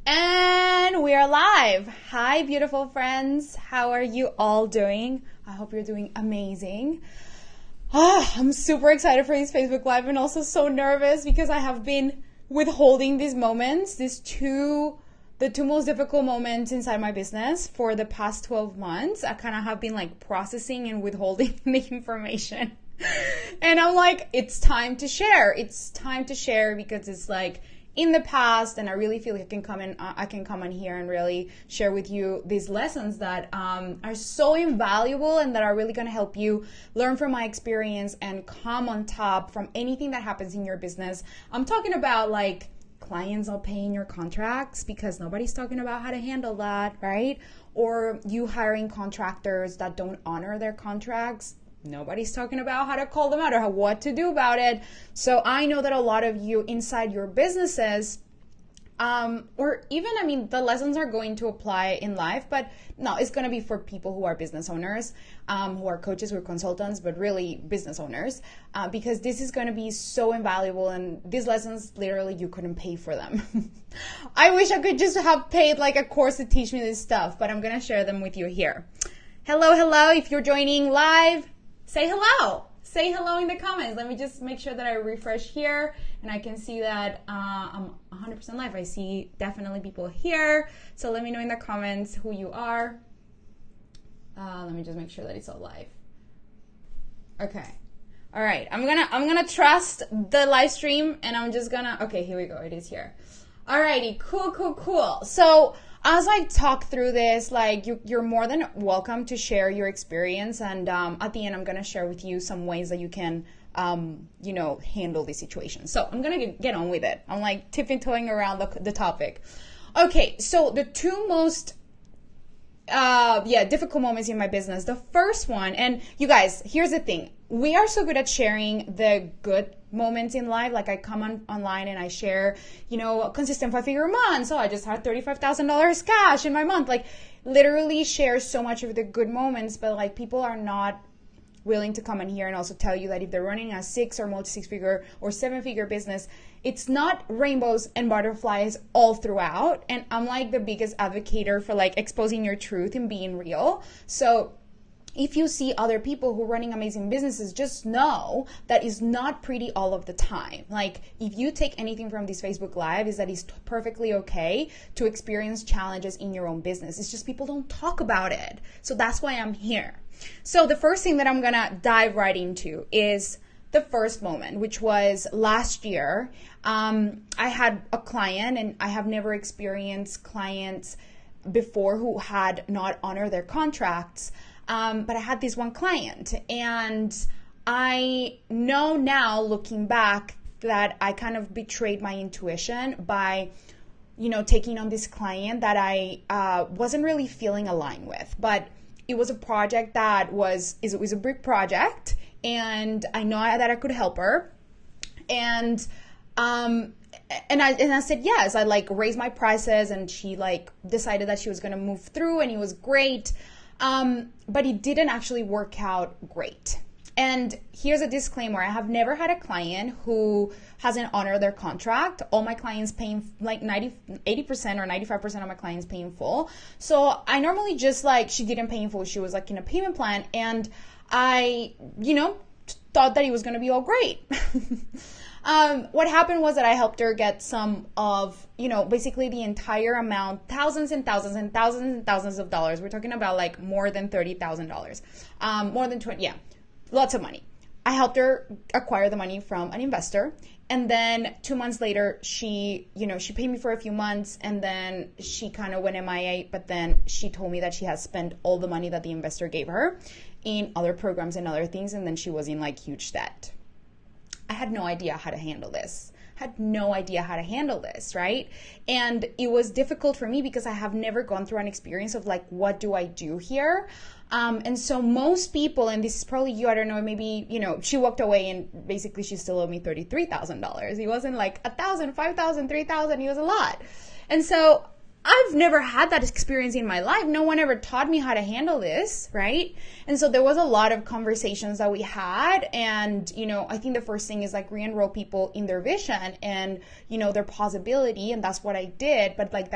And we are live. Hi, beautiful friends. How are you all doing? I hope you're doing amazing. I'm super excited for this Facebook Live and also so nervous because I have been withholding these moments, the two most difficult moments inside my business for the past 12 months. I kind of have been like processing and withholding the information. And I'm like, it's time to share. It's time to share because it's like in the past, and I really feel like I can come in here and really share with you these lessons that are so invaluable and that are really going to help you learn from my experience and come on top from anything that happens in your business. I'm talking about like clients not paying your contracts because nobody's talking about how to handle that, right? Or you hiring contractors that don't honor their contracts. Nobody's talking about how to call them out or what to do about it. So I know that a lot of you inside your businesses, or even, the lessons are going to apply in life, but no, it's going to be for people who are business owners, who are coaches, who are consultants, but really business owners, because this is going to be so invaluable. And these lessons, literally, you couldn't pay for them. I wish I could just have paid like a course to teach me this stuff, but I'm going to share them with you here. Hello. If you're joining live, say hello. Say hello in the comments. Let me just make sure that I refresh here and I can see that I'm 100% live. I see definitely people here. So let me know in the comments who you are. Let me just make sure that it's all live. Okay. All right. I'm gonna trust the live stream and I'm just gonna, okay, here we go. It is here. Alrighty, cool. So as I talk through this, like you're more than welcome to share your experience, and at the end, I'm gonna share with you some ways that you can, handle the situation. So I'm gonna get on with it. I'm like tiptoeing around the topic. Okay, so the two most difficult moments in my business. The first one, and you guys, here's the thing. We are so good at sharing the good moments in life. Like I come online and I share, a consistent 5-figure month. So I just had $35,000 cash in my month. Like literally share so much of the good moments, but like people are not willing to come in here and also tell you that if they're running a 6 or multi-6-figure or 7-figure business, it's not rainbows and butterflies all throughout. And I'm like the biggest advocator for like exposing your truth and being real. So if you see other people who are running amazing businesses, just know that it's not pretty all of the time. Like if you take anything from this Facebook Live is that it's perfectly okay to experience challenges in your own business. It's just people don't talk about it. So that's why I'm here. So the first thing that I'm gonna dive right into is the first moment, which was last year. I had a client, and I have never experienced clients before who had not honored their contracts. But I had this one client, and I know now looking back that I kind of betrayed my intuition by, taking on this client that I wasn't really feeling aligned with. But it was a project that was a big project, and I know that I could help her. And I said yes. I like raised my prices, and she like decided that she was gonna move through, and it was great. But it didn't actually work out great. And here's a disclaimer. I have never had a client who hasn't honored their contract. All my clients paying like 80% or 95% of my clients pay in full. So I normally just like, she didn't pay in full. She was like in a payment plan. And I, thought that it was going to be all great. What happened was that I helped her get some of, basically the entire amount, thousands and thousands and thousands and thousands of dollars. We're talking about like more than $30,000, more than 20, lots of money. I helped her acquire the money from an investor. And then 2 months later, she paid me for a few months, and then she kind of went MIA, but then she told me that she has spent all the money that the investor gave her in other programs and other things. And then she was in like huge debt. I had no idea how to handle this. Right? And it was difficult for me because I have never gone through an experience of like, what do I do here? And so most people, and this is probably you, I don't know, maybe, she walked away and basically she still owed me $33,000. It wasn't like 1,000, 5,000, 3,000. It was a lot. And so I've never had that experience in my life. No one ever taught me how to handle this, right? And so there was a lot of conversations that we had. And, I think the first thing is like re-enroll people in their vision and, their possibility. And that's what I did. But like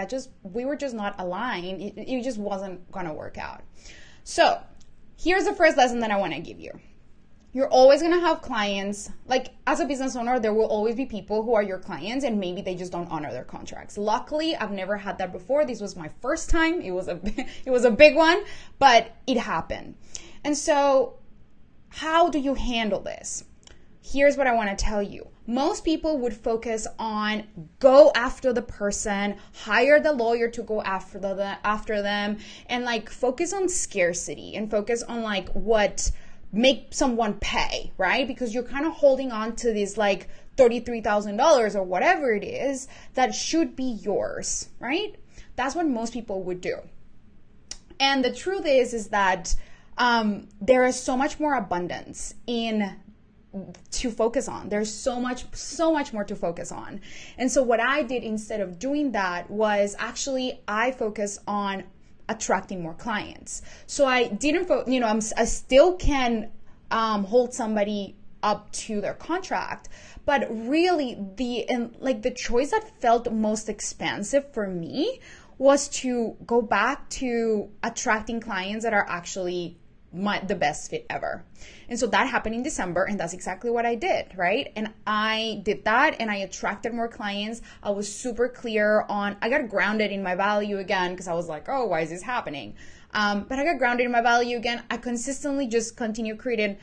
we were just not aligned. It just wasn't going to work out. So here's the first lesson that I want to give you. You're always going to have clients. Like as a business owner, there will always be people who are your clients and maybe they just don't honor their contracts. Luckily, I've never had that before. This was my first time. It was a big one, but it happened. And so how do you handle this? Here's what I want to tell you. Most people would focus on go after the person, hire the lawyer to go after them, and like focus on scarcity and focus on like what make someone pay, right? Because you're kind of holding on to this like $33,000 or whatever it is that should be yours, right? That's what most people would do. And the truth is that there is so much more abundance to focus on. There's so much more to focus on. And so what I did instead of doing that was actually I focused on attracting more clients. So I didn't, I still can hold somebody up to their contract, but really the choice that felt most expensive for me was to go back to attracting clients that are actually the best fit ever. And so that happened in December, and that's exactly what I did, right? And I did that and I attracted more clients. I was super clear I got grounded in my value again because I was like, oh, why is this happening? But I got grounded in my value again. I consistently just continue creating,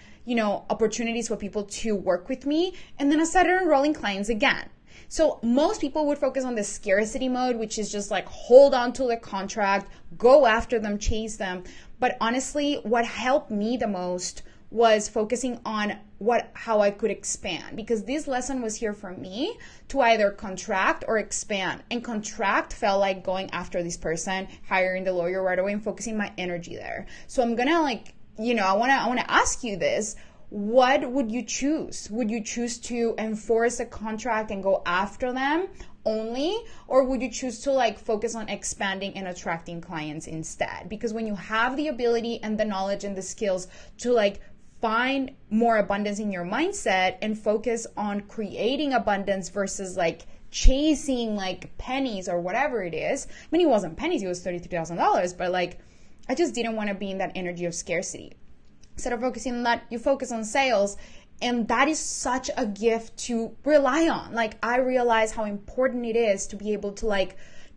opportunities for people to work with me. And then I started enrolling clients again. So most people would focus on the scarcity mode, which is just like hold on to the contract, go after them, chase them. But honestly, what helped me the most was focusing on how I could expand, because this lesson was here for me to either contract or expand. And contract felt like going after this person, hiring the lawyer right away and focusing my energy there. So I'm gonna I wanna ask you this. What would you choose? Would you choose to enforce a contract and go after them only? Or would you choose to focus on expanding and attracting clients instead? Because when you have the ability and the knowledge and the skills to find more abundance in your mindset and focus on creating abundance versus chasing pennies or whatever it is. I mean, it wasn't pennies, it was $33,000, but I just didn't want to be in that energy of scarcity. Instead of focusing on that, you focus on sales. And that is such a gift to rely on. I realize how important it is to be able to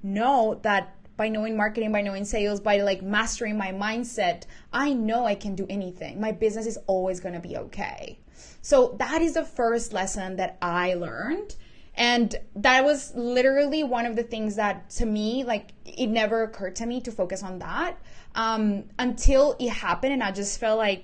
know that by knowing marketing, by knowing sales, by mastering my mindset, I know I can do anything. My business is always going to be okay. So that is the first lesson that I learned. And that was literally one of the things that to me, it never occurred to me to focus on that until it happened. And I just felt I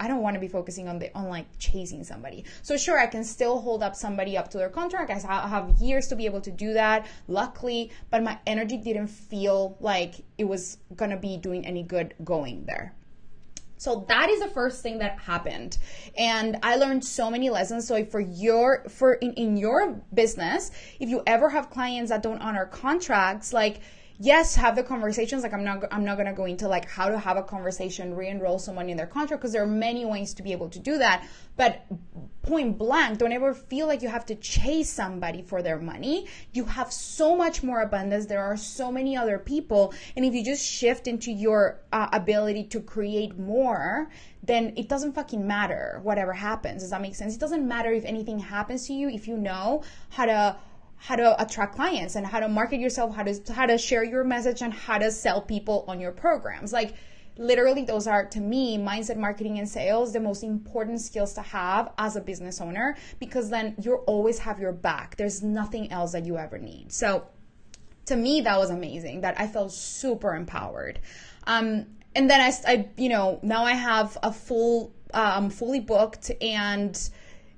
don't want to be focusing on chasing somebody. So sure, I can still hold up somebody up to their contract. I have years to be able to do that, luckily, but my energy didn't feel like it was going to be doing any good going there. So that is the first thing that happened. And I learned so many lessons. So in your business, if you ever have clients that don't honor contracts, yes, have the conversations. I'm not going to go into how to have a conversation, re-enroll someone in their contract, because there are many ways to be able to do that. But point blank, don't ever feel like you have to chase somebody for their money. You have so much more abundance. There are so many other people. And if you just shift into your ability to create more, then it doesn't fucking matter whatever happens. Does that make sense? It doesn't matter if anything happens to you if you know how to attract clients and how to market yourself, how to share your message, and how to sell people on your programs. Literally, those are, to me, mindset, marketing, and sales, the most important skills to have as a business owner, because then you always have your back. There's nothing else that you ever need. So to me, that was amazing. That I felt super empowered. And then I now I have I'm fully booked, and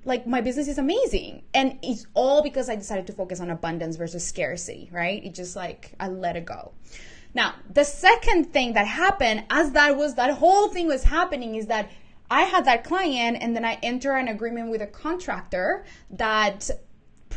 my business is amazing. And it's all because I decided to focus on abundance versus scarcity, right? It just I let it go. Now, the second thing that happened as that whole thing was happening is that I had that client, and then I enter an agreement with a contractor that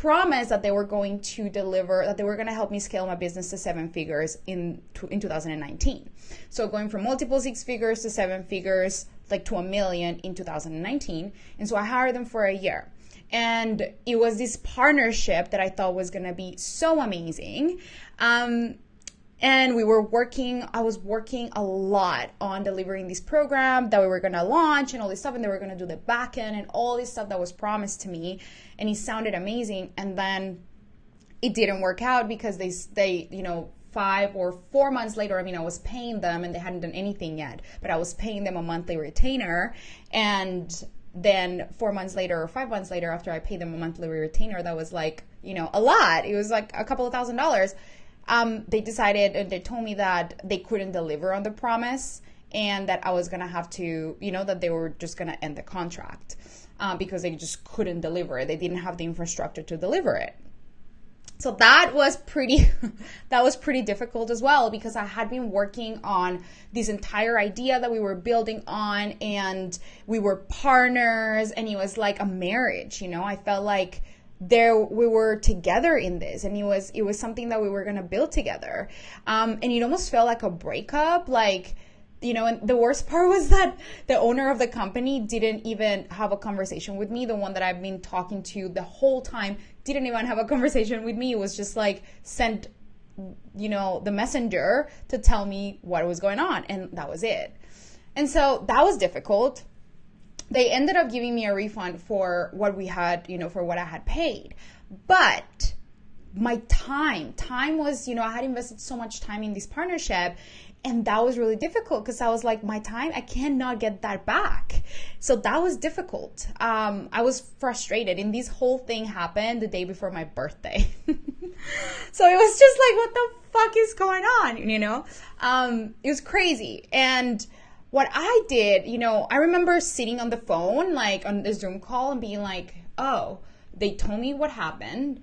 promised that they were going to deliver, that they were going to help me scale my business to 7 figures in 2019. So going from multiple 6 figures to 7 figures, like to $1 million in 2019. And so I hired them for a year. And it was this partnership that I thought was going to be so amazing. And I was working a lot on delivering this program that we were going to launch and all this stuff. And they were going to do the back end and all this stuff that was promised to me. And it sounded amazing. And then it didn't work out because they 5 or 4 months later, I was paying them and they hadn't done anything yet, but I was paying them a monthly retainer. And then 4 months later or 5 months later, after I paid them a monthly retainer, that was like, a lot. It was like a couple of $1,000s. They decided and they told me that they couldn't deliver on the promise and that I was going to have to, that they were just going to end the contract because they just couldn't deliver it. They didn't have the infrastructure to deliver it. So that was pretty difficult as well, because I had been working on this entire idea that we were building on, and we were partners, and it was like a marriage. I felt like we were together in this, and it was something that we were going to build together. And it almost felt like a breakup, and the worst part was that the owner of the company didn't even have a conversation with me. The one that I've been talking to the whole time didn't even have a conversation with me. It was just like sent, the messenger to tell me what was going on, and that was it. And so that was difficult. They ended up giving me a refund for what we had, for what I had paid. But my time was, I had invested so much time in this partnership, and that was really difficult because I was like, my time, I cannot get that back. So that was difficult. I was frustrated, and this whole thing happened the day before my birthday. So it was just like, what the fuck is going on? It was crazy. And what I did, I remember sitting on the phone, like on the Zoom call, and being like, oh, they told me what happened,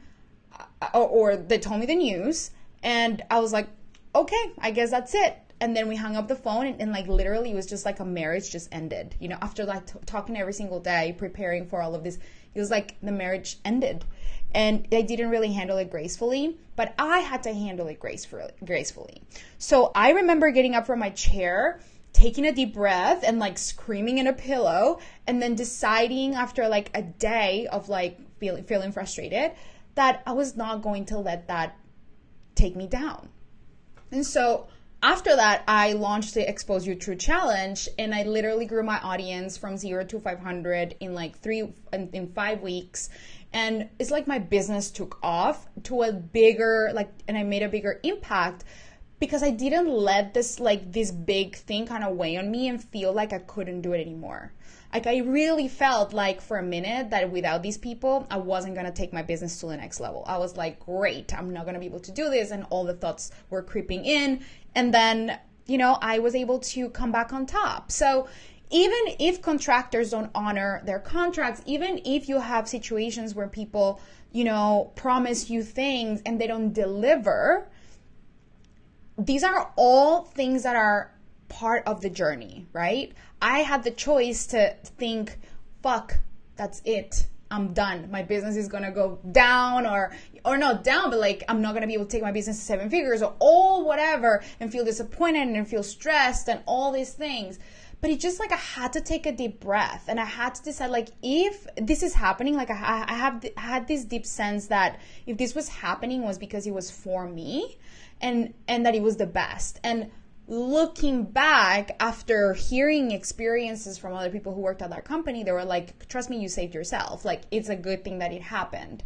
or they told me the news, and I was like, okay, I guess that's it. And then we hung up the phone, and like literally it was just like a marriage just ended. After like talking every single day, preparing for all of this, it was like the marriage ended. And they didn't really handle it gracefully, but I had to handle it gracefully. So I remember getting up from my chair, taking a deep breath, and like screaming in a pillow, and then deciding after like a day of like feeling frustrated that I was not going to let that take me down. And so after that, I launched the Expose Your Truth Challenge, and I literally grew my audience from 0 to 500 in 5 weeks. And it's like my business took off to a bigger, and I made a bigger impact, because I didn't let this big thing kind of weigh on me and feel like I couldn't do it anymore. Like I really felt like for a minute that without these people, I wasn't going to take my business to the next level. I was like, great, I'm not going to be able to do this. And all the thoughts were creeping in. And then, I was able to come back on top. So even if contractors don't honor their contracts, even if you have situations where people, promise you things and they don't deliver, these are all things that are part of the journey, right? I had the choice to think, fuck, that's it. I'm done. My business is going to go down or not down, but like, I'm not going to be able to take my business to 7 figures or all whatever, and feel disappointed and feel stressed and all these things. But it's just like, I had to take a deep breath, and I had to decide, like, if this is happening, like I had this deep sense that if this was happening was because it was for me, and that it was the best. And looking back after hearing experiences from other people who worked at that company, they were like, trust me, you saved yourself. Like, it's a good thing that it happened.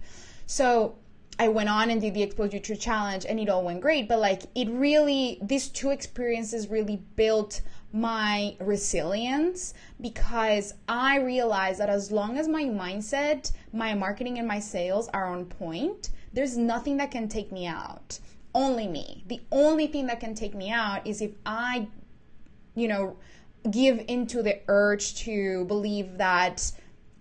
So I went on and did the Expose Your Truth Challenge, and it all went great. But like, these 2 experiences really built my resilience, because I realized that as long as my mindset, my marketing, and my sales are on point, there's nothing that can take me out. Only me. The only thing that can take me out is if I, give into the urge to believe that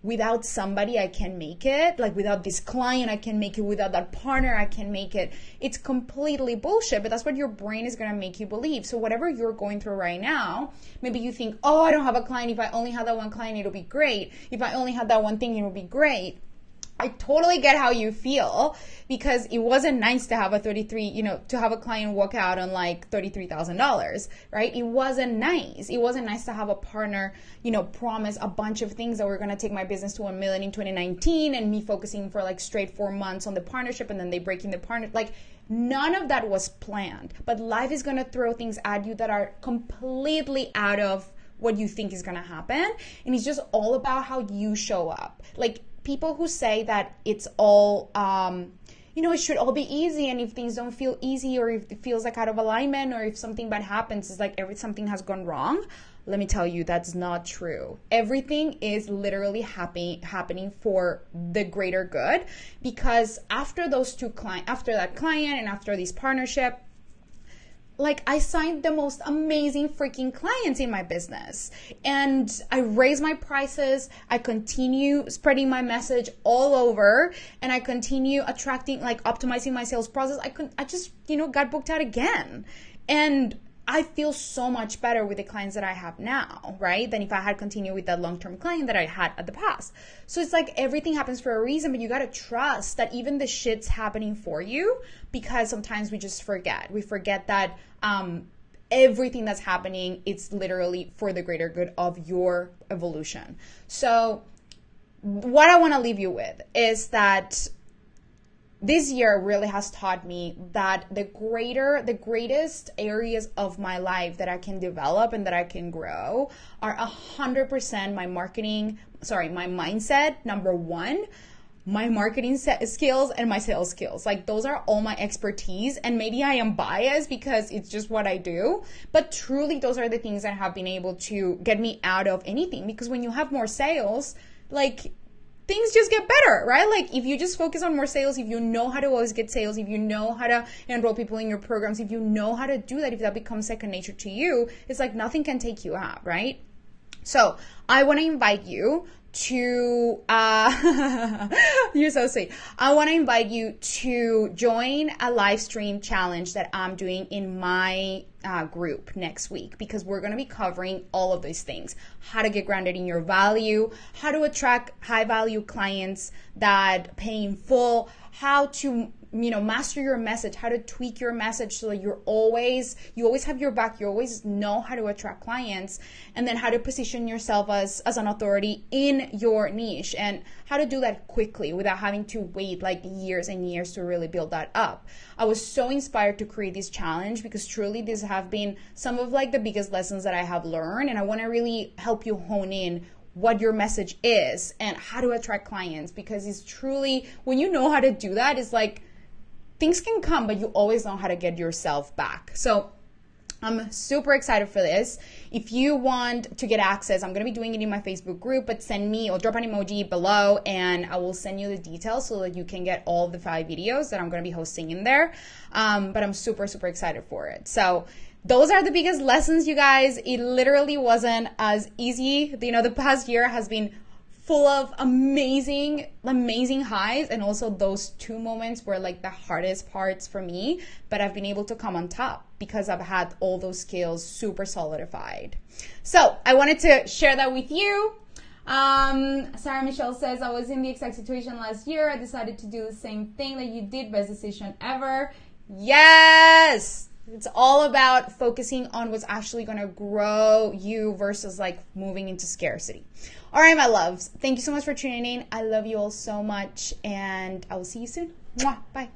without somebody I can make it, like without this client I can make it, without that partner I can make it. It's completely bullshit, but that's what your brain is going to make you believe. So whatever you're going through right now, maybe you think, oh, I don't have a client. If I only had that one client, it'll be great. If I only had that one thing, it'll be great. I totally get how you feel, because it wasn't nice to have to have a client walk out on like $33,000, right? It wasn't nice. It wasn't nice to have a partner, promise a bunch of things that were going to take my business to 1 million in 2019, and me focusing for like straight 4 months on the partnership, and then they breaking the partner. Like, none of that was planned, but life is going to throw things at you that are completely out of what you think is going to happen. And it's just all about how you show up. Like, people who say that it's all, it should all be easy, and if things don't feel easy, or if it feels like out of alignment, or if something bad happens, it's like something has gone wrong. Let me tell you, that's not true. Everything is literally happening for the greater good, because after that client and after this partnership, like, I signed the most amazing freaking clients in my business, and I raised my prices. I continue spreading my message all over, and I continue attracting, like, optimizing my sales process. I just, got booked out again. And I feel so much better with the clients that I have now, right? Than if I had continued with that long-term client that I had at the past. So it's like everything happens for a reason, but you got to trust that even the shit's happening for you, because sometimes we just forget. We forget that everything that's happening, it's literally for the greater good of your evolution. So what I want to leave you with is that this year really has taught me that the greatest areas of my life that I can develop and that I can grow are 100% my mindset, number one, my marketing skills, and my sales skills. Like, those are all my expertise, and maybe I am biased because it's just what I do, but truly those are the things that have been able to get me out of anything. Because when you have more sales, like, things just get better, right? Like, if you just focus on more sales, if you know how to always get sales, if you know how to enroll people in your programs, if you know how to do that, if that becomes second nature to you, it's like nothing can take you out, right? So I want to invite you to, you're so sweet. I want to invite you to join a live stream challenge that I'm doing in my group next week, because we're going to be covering all of these things: how to get grounded in your value, how to attract high value clients that pay in full, how to master your message, how to tweak your message so that you always have your back, you always know how to attract clients, and then how to position yourself as an authority in your niche, and how to do that quickly without having to wait like years and years to really build that up. I was so inspired to create this challenge because truly these have been some of like the biggest lessons that I have learned, and I want to really help you hone in what your message is and how to attract clients, because it's truly, when you know how to do that, it's like things can come, but you always know how to get yourself back. So I'm super excited for this. If you want to get access, I'm going to be doing it in my Facebook group, but send me or drop an emoji below and I will send you the details so that you can get all the 5 videos that I'm going to be hosting in there. But I'm super, super excited for it. So those are the biggest lessons, you guys. It literally wasn't as easy. The past year has been full of amazing highs, and also those 2 moments were like the hardest parts for me, but I've been able to come on top because I've had all those skills super solidified. So I wanted to share that with you. Sarah Michelle says, I was in the exact situation last year. I decided to do the same thing that you did. Best decision ever. Yes! It's all about focusing on what's actually going to grow you versus like moving into scarcity. All right, my loves. Thank you so much for tuning in. I love you all so much, and I will see you soon. Mwah. Bye.